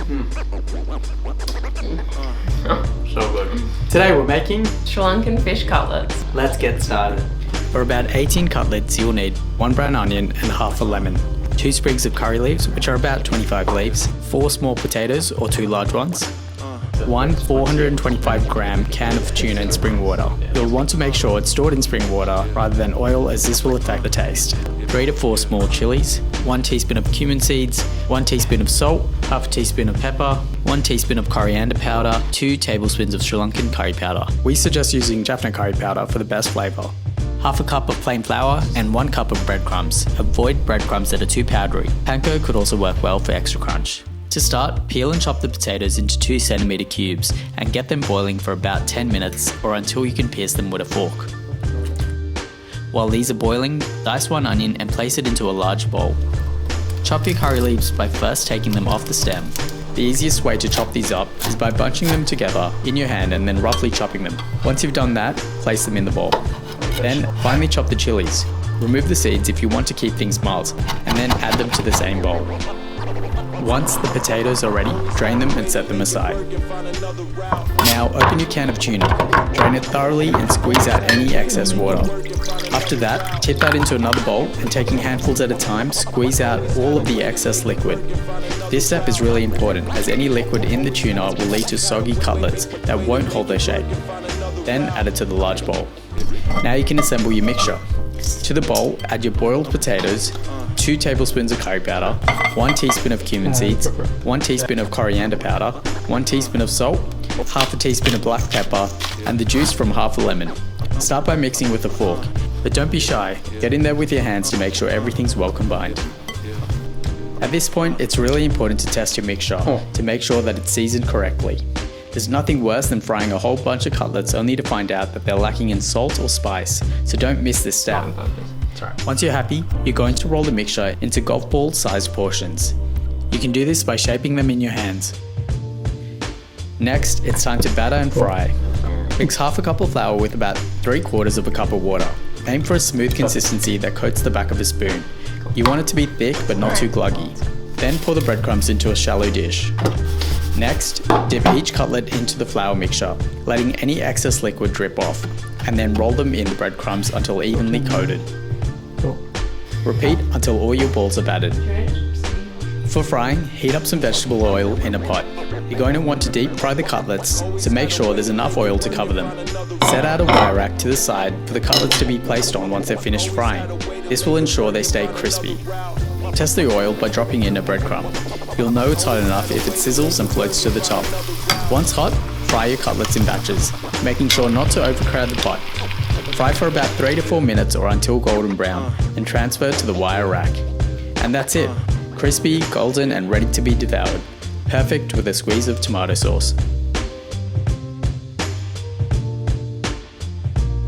So good. Today we're making Sri Lankan fish cutlets. Let's get started. For about 18 cutlets you'll need 1 brown onion and half a lemon, 2 sprigs of curry leaves, which are about 25 leaves, 4 small potatoes or 2 large ones, 1 425 gram can of tuna in spring water. You'll want to make sure it's stored in spring water rather than oil, as this will affect the taste. 3 to 4 small chillies, 1 teaspoon of cumin seeds, 1 teaspoon of salt, half a teaspoon of pepper, 1 teaspoon of coriander powder, 2 tablespoons of Sri Lankan curry powder. We suggest using Jaffna curry powder for the best flavour. Half a cup of plain flour and 1 cup of breadcrumbs. Avoid breadcrumbs that are too powdery. Panko could also work well for extra crunch. To start, peel and chop the potatoes into 2 cm cubes and get them boiling for about 10 minutes or until you can pierce them with a fork. While these are boiling, dice 1 onion and place it into a large bowl. Chop your curry leaves by first taking them off the stem. The easiest way to chop these up is by bunching them together in your hand and then roughly chopping them. Once you've done that, place them in the bowl. Then finally chop the chilies. Remove the seeds if you want to keep things mild, and then add them to the same bowl. Once the potatoes are ready, drain them and set them aside. Now open your can of tuna, drain it thoroughly and squeeze out any excess water. After that, tip that into another bowl and, taking handfuls at a time, squeeze out all of the excess liquid. This step is really important, as any liquid in the tuna will lead to soggy cutlets that won't hold their shape. Then add it to the large bowl. Now you can assemble your mixture. To the bowl, add your boiled potatoes, 2 tablespoons of curry powder, 1 teaspoon of cumin seeds, 1 teaspoon of coriander powder, 1 teaspoon of salt, half a teaspoon of black pepper, and the juice from half a lemon. Start by mixing with a fork, but don't be shy. Get in there with your hands to make sure everything's well combined. At this point, it's really important to test your mixture to make sure that it's seasoned correctly. There's nothing worse than frying a whole bunch of cutlets only to find out that they're lacking in salt or spice, so don't miss this step. Once you're happy, you're going to roll the mixture into golf ball sized portions. You can do this by shaping them in your hands. Next, it's time to batter and fry. Mix half a cup of flour with about 3/4 of a cup of water. Aim for a smooth consistency that coats the back of a spoon. You want it to be thick but not too gluggy. Then pour the breadcrumbs into a shallow dish. Next, dip each cutlet into the flour mixture, letting any excess liquid drip off, and then roll them in the breadcrumbs until evenly coated. Repeat until all your balls are battered. For frying, heat up some vegetable oil in a pot. You're going to want to deep fry the cutlets, so make sure there's enough oil to cover them. Set out a wire rack to the side for the cutlets to be placed on once they're finished frying. This will ensure they stay crispy. Test the oil by dropping in a breadcrumb. You'll know it's hot enough if it sizzles and floats to the top. Once hot, fry your cutlets in batches, making sure not to overcrowd the pot. Fry for about 3 to 4 minutes or until golden brown, and transfer to the wire rack. And that's it. Crispy, golden and ready to be devoured. Perfect with a squeeze of tomato sauce.